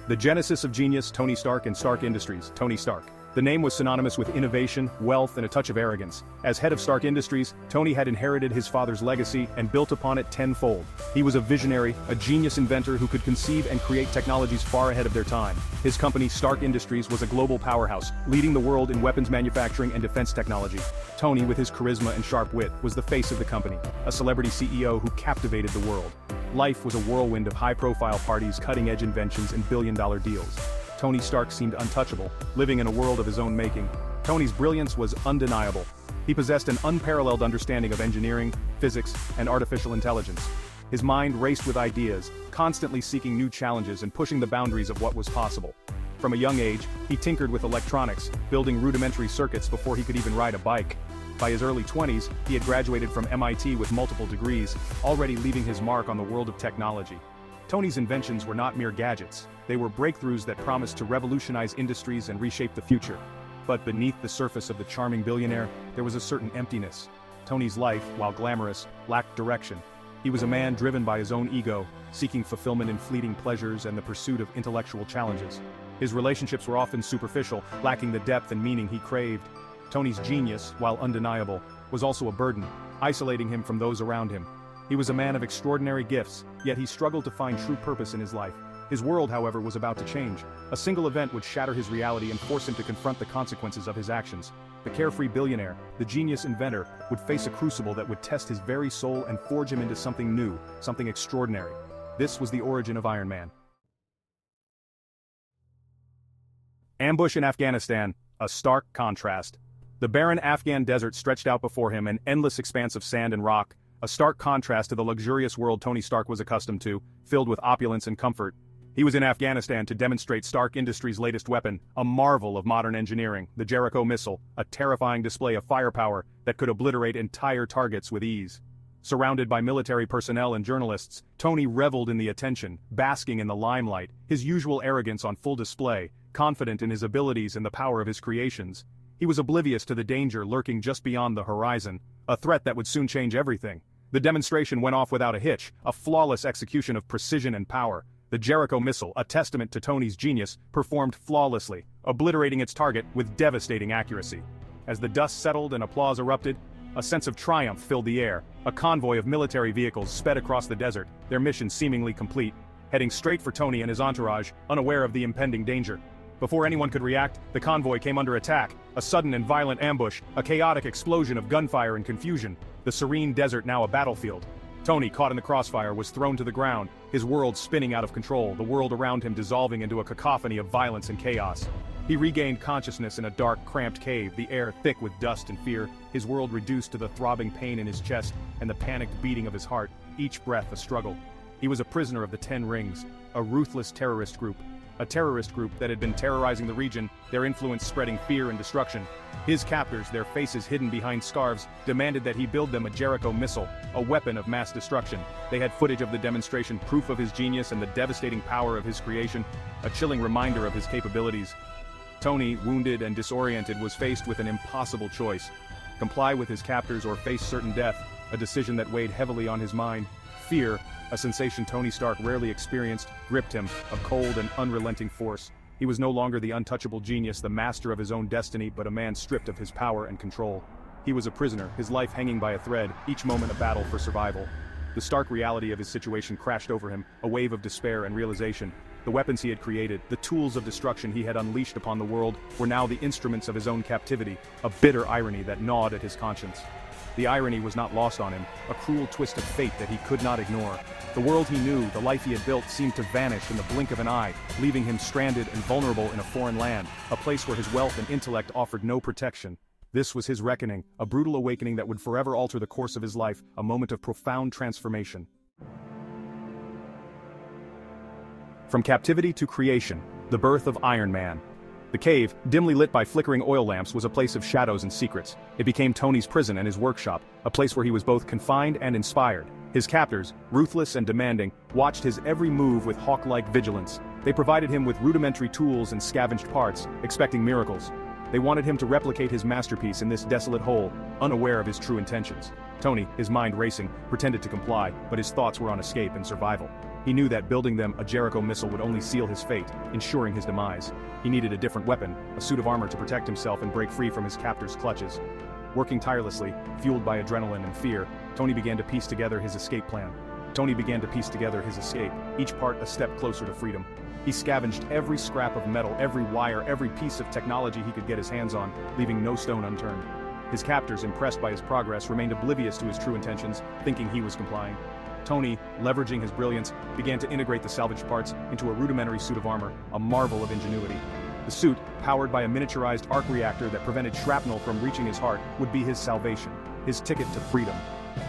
The genesis of genius, Tony Stark and Stark Industries, Tony Stark. The name was synonymous with innovation, wealth, and a touch of arrogance. As head of Stark Industries, Tony had inherited his father's legacy and built upon it tenfold. He was a visionary, a genius inventor who could conceive and create technologies far ahead of their time. His company, Stark Industries, was a global powerhouse, leading the world in weapons manufacturing and defense technology. Tony, with his charisma and sharp wit, was the face of the company, a celebrity CEO who captivated the world. Life was a whirlwind of high-profile parties, cutting-edge inventions, and billion-dollar deals. Tony Stark seemed untouchable, living in a world of his own making. Tony's brilliance was undeniable. He possessed an unparalleled understanding of engineering, physics, and artificial intelligence. His mind raced with ideas, constantly seeking new challenges and pushing the boundaries of what was possible. From a young age, he tinkered with electronics, building rudimentary circuits before he could even ride a bike. By his early 20s, he had graduated from MIT with multiple degrees, already leaving his mark on the world of technology. Tony's inventions were not mere gadgets. They were breakthroughs that promised to revolutionize industries and reshape the future. But beneath the surface of the charming billionaire, there was a certain emptiness. Tony's life, while glamorous, lacked direction. He was a man driven by his own ego, seeking fulfillment in fleeting pleasures and the pursuit of intellectual challenges. His relationships were often superficial, lacking the depth and meaning he craved. Tony's genius, while undeniable, was also a burden, isolating him from those around him. He was a man of extraordinary gifts, yet he struggled to find true purpose in his life. His world, however, was about to change. A single event would shatter his reality and force him to confront the consequences of his actions. The carefree billionaire, the genius inventor, would face a crucible that would test his very soul and forge him into something new, something extraordinary. This was the origin of Iron Man. Ambush in Afghanistan, a stark contrast. The barren Afghan desert stretched out before him, an endless expanse of sand and rock, a stark contrast to the luxurious world Tony Stark was accustomed to, filled with opulence and comfort. He was in Afghanistan to demonstrate Stark Industries' latest weapon, a marvel of modern engineering, the Jericho missile, a terrifying display of firepower that could obliterate entire targets with ease. Surrounded by military personnel and journalists, Tony reveled in the attention, basking in the limelight, his usual arrogance on full display, confident in his abilities and the power of his creations. He was oblivious to the danger lurking just beyond the horizon, a threat that would soon change everything. The demonstration went off without a hitch, a flawless execution of precision and power. The Jericho missile, a testament to Tony's genius, performed flawlessly, obliterating its target with devastating accuracy. As the dust settled and applause erupted, a sense of triumph filled the air. A convoy of military vehicles sped across the desert, their mission seemingly complete, heading straight for Tony and his entourage, unaware of the impending danger. Before anyone could react, the convoy came under attack, a sudden and violent ambush, a chaotic explosion of gunfire and confusion, the serene desert now a battlefield. Tony, caught in the crossfire, was thrown to the ground, his world spinning out of control, the world around him dissolving into a cacophony of violence and chaos. He regained consciousness in a dark, cramped cave, the air thick with dust and fear, his world reduced to the throbbing pain in his chest and the panicked beating of his heart, each breath a struggle. He was a prisoner of the Ten Rings, a ruthless terrorist group. A terrorist group that had been terrorizing the region, their influence spreading fear and destruction. His captors, their faces hidden behind scarves, demanded that he build them a Jericho missile, a weapon of mass destruction. They had footage of the demonstration, proof of his genius and the devastating power of his creation, a chilling reminder of his capabilities. Tony, wounded and disoriented, was faced with an impossible choice. Comply with his captors or face certain death, a decision that weighed heavily on his mind. Fear, a sensation Tony Stark rarely experienced, gripped him, a cold and unrelenting force. He was no longer the untouchable genius, the master of his own destiny, but a man stripped of his power and control. He was a prisoner, his life hanging by a thread, each moment a battle for survival. The stark reality of his situation crashed over him, a wave of despair and realization. The weapons he had created, the tools of destruction he had unleashed upon the world, were now the instruments of his own captivity, a bitter irony that gnawed at his conscience. The irony was not lost on him, a cruel twist of fate that he could not ignore. The world he knew, the life he had built, seemed to vanish in the blink of an eye, leaving him stranded and vulnerable in a foreign land, a place where his wealth and intellect offered no protection. This was his reckoning, a brutal awakening that would forever alter the course of his life, a moment of profound transformation. From captivity to creation, the birth of Iron Man. The cave, dimly lit by flickering oil lamps, was a place of shadows and secrets. It became Tony's prison and his workshop, a place where he was both confined and inspired. His captors, ruthless and demanding, watched his every move with hawk-like vigilance. They provided him with rudimentary tools and scavenged parts, expecting miracles. They wanted him to replicate his masterpiece in this desolate hole, unaware of his true intentions. Tony, his mind racing, pretended to comply, but his thoughts were on escape and survival. He knew that building them a Jericho missile would only seal his fate, ensuring his demise. He needed a different weapon, a suit of armor to protect himself and break free from his captor's clutches. Working tirelessly, fueled by adrenaline and fear, Tony began to piece together his escape plan. Each part a step closer to freedom. He scavenged every scrap of metal, every wire, every piece of technology he could get his hands on, leaving no stone unturned. His captors, impressed by his progress, remained oblivious to his true intentions, thinking he was complying. Tony, leveraging his brilliance, began to integrate the salvaged parts into a rudimentary suit of armor, a marvel of ingenuity. The suit, powered by a miniaturized arc reactor that prevented shrapnel from reaching his heart, would be his salvation, his ticket to freedom.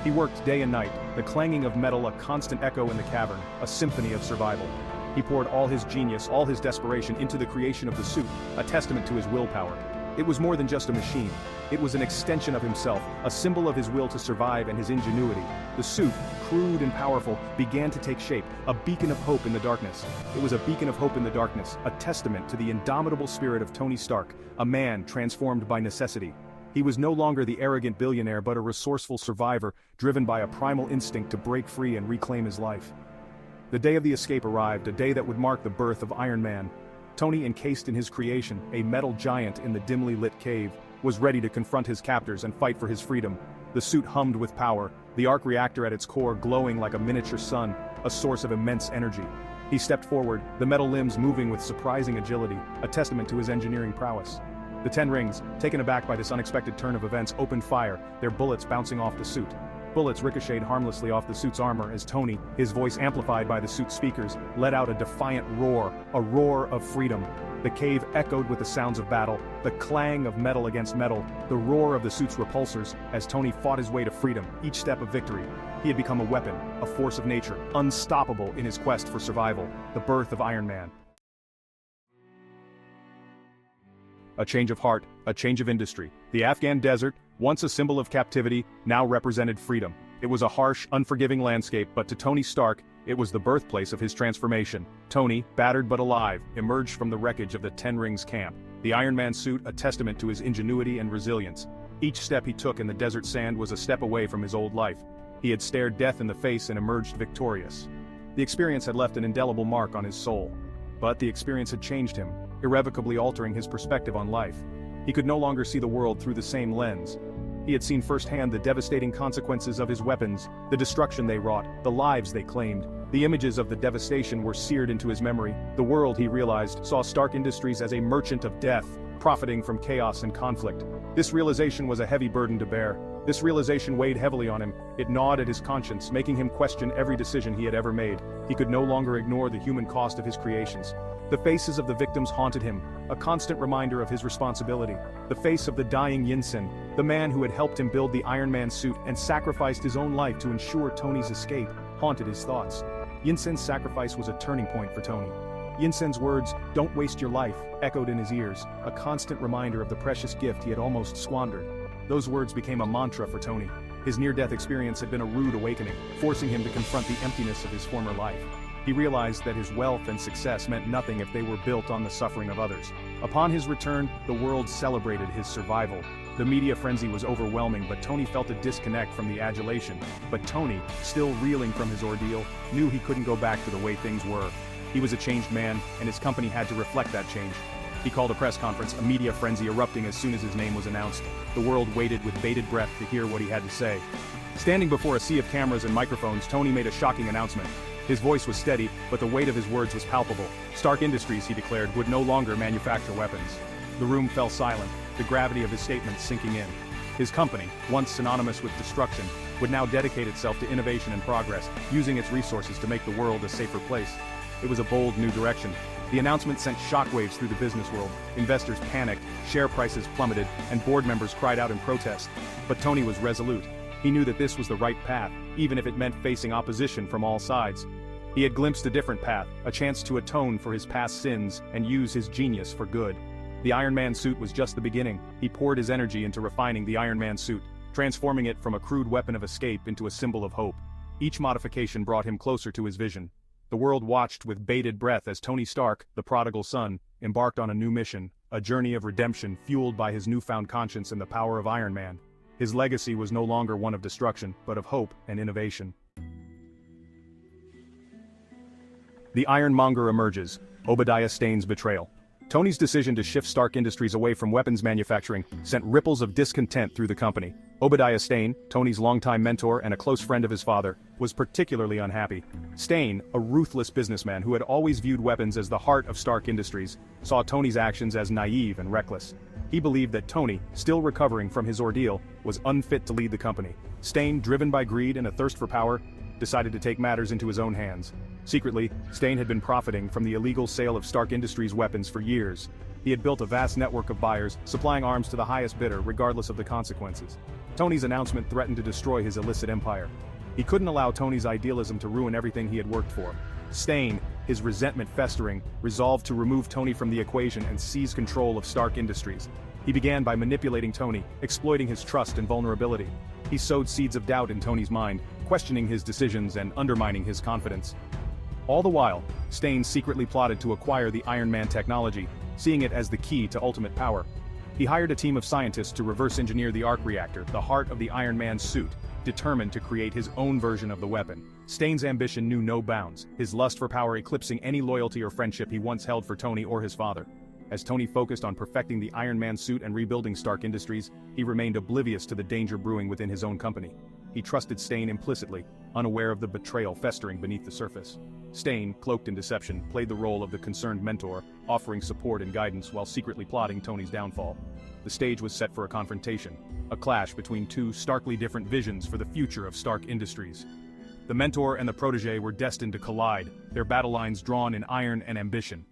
He worked day and night, the clanging of metal a constant echo in the cavern, a symphony of survival. He poured all his genius, all his desperation into the creation of the suit, a testament to his willpower. It was more than just a machine. It was an extension of himself, a symbol of his will to survive and his ingenuity. The suit, crude and powerful, began to take shape, a beacon of hope in the darkness. It was a beacon of hope in the darkness, a testament to the indomitable spirit of Tony Stark, a man transformed by necessity. He was no longer the arrogant billionaire but a resourceful survivor, driven by a primal instinct to break free and reclaim his life. The day of the escape arrived, a day that would mark the birth of Iron Man. Tony, encased in his creation, a metal giant in the dimly lit cave, was ready to confront his captors and fight for his freedom. The suit hummed with power, the arc reactor at its core glowing like a miniature sun, a source of immense energy. He stepped forward, the metal limbs moving with surprising agility, a testament to his engineering prowess. The 10 rings, taken aback by this unexpected turn of events, opened fire, their bullets bouncing off the suit. Bullets ricocheted harmlessly off the suit's armor as Tony, his voice amplified by the suit's speakers, let out a defiant roar, a roar of freedom. The cave echoed with the sounds of battle, the clang of metal against metal, the roar of the suit's repulsors, as Tony fought his way to freedom, each step of victory. He had become a weapon, a force of nature, unstoppable in his quest for survival, the birth of Iron Man. A change of heart, a change of industry. The Afghan desert, once a symbol of captivity, now represented freedom. It was a harsh, unforgiving landscape, but to Tony Stark, it was the birthplace of his transformation. Tony, battered but alive, emerged from the wreckage of the Ten Rings camp. The Iron Man suit, a testament to his ingenuity and resilience. Each step he took in the desert sand was a step away from his old life. He had stared death in the face and emerged victorious. The experience had left an indelible mark on his soul. But the experience had changed him, irrevocably altering his perspective on life. He could no longer see the world through the same lens. He had seen firsthand the devastating consequences of his weapons, the destruction they wrought, the lives they claimed. The images of the devastation were seared into his memory. The world, he realized, saw Stark Industries as a merchant of death, profiting from chaos and conflict. This realization was a heavy burden to bear. This realization weighed heavily on him. It gnawed at his conscience, making him question every decision he had ever made. He could no longer ignore the human cost of his creations. The faces of the victims haunted him, a constant reminder of his responsibility. The face of the dying Yinsen, the man who had helped him build the Iron Man suit and sacrificed his own life to ensure Tony's escape, haunted his thoughts. Yinsen's sacrifice was a turning point for Tony. Yinsen's words, "Don't waste your life," echoed in his ears, a constant reminder of the precious gift he had almost squandered. Those words became a mantra for Tony. His near-death experience had been a rude awakening, forcing him to confront the emptiness of his former life. He realized that his wealth and success meant nothing if they were built on the suffering of others. Upon his return, the world celebrated his survival. The media frenzy was overwhelming, but Tony felt a disconnect from the adulation. But Tony, still reeling from his ordeal, knew he couldn't go back to the way things were. He was a changed man, and his company had to reflect that change. He called a press conference, a media frenzy erupting as soon as his name was announced. The world waited with bated breath to hear what he had to say. Standing before a sea of cameras and microphones, Tony made a shocking announcement. His voice was steady, but the weight of his words was palpable. Stark Industries, he declared, would no longer manufacture weapons. The room fell silent, the gravity of his statement sinking in. His company, once synonymous with destruction, would now dedicate itself to innovation and progress, using its resources to make the world a safer place. It was a bold new direction. The announcement sent shockwaves through the business world. Investors panicked, share prices plummeted, and board members cried out in protest. But Tony was resolute. He knew that this was the right path, even if it meant facing opposition from all sides. He had glimpsed a different path, a chance to atone for his past sins and use his genius for good. The Iron Man suit was just the beginning. He poured his energy into refining the Iron Man suit, transforming it from a crude weapon of escape into a symbol of hope. Each modification brought him closer to his vision. The world watched with bated breath as Tony Stark, the prodigal son, embarked on a new mission, a journey of redemption fueled by his newfound conscience and the power of Iron Man. His legacy was no longer one of destruction, but of hope and innovation. The ironmonger emerges, Obadiah Stane's betrayal. Tony's decision to shift Stark Industries away from weapons manufacturing sent ripples of discontent through the company. Obadiah Stane, Tony's longtime mentor and a close friend of his father, was particularly unhappy. Stane, a ruthless businessman who had always viewed weapons as the heart of Stark Industries, saw Tony's actions as naive and reckless. He believed that Tony, still recovering from his ordeal, was unfit to lead the company. Stane, driven by greed and a thirst for power, decided to take matters into his own hands. Secretly, Stane had been profiting from the illegal sale of Stark Industries weapons for years. He had built a vast network of buyers, supplying arms to the highest bidder regardless of the consequences. Tony's announcement threatened to destroy his illicit empire. He couldn't allow Tony's idealism to ruin everything he had worked for. Stane, his resentment festering, resolved to remove Tony from the equation and seize control of Stark Industries. He began by manipulating Tony, exploiting his trust and vulnerability. He sowed seeds of doubt in Tony's mind, questioning his decisions and undermining his confidence. All the while, Stane secretly plotted to acquire the Iron Man technology, seeing it as the key to ultimate power. He hired a team of scientists to reverse engineer the arc reactor, the heart of the Iron Man suit, determined to create his own version of the weapon. Stane's ambition knew no bounds, his lust for power eclipsing any loyalty or friendship he once held for Tony or his father. As Tony focused on perfecting the Iron Man suit and rebuilding Stark Industries, he remained oblivious to the danger brewing within his own company. He trusted Stane implicitly, unaware of the betrayal festering beneath the surface. Stane, cloaked in deception, played the role of the concerned mentor, offering support and guidance while secretly plotting Tony's downfall. The stage was set for a confrontation, a clash between two starkly different visions for the future of Stark Industries. The mentor and the protege were destined to collide, their battle lines drawn in iron and ambition.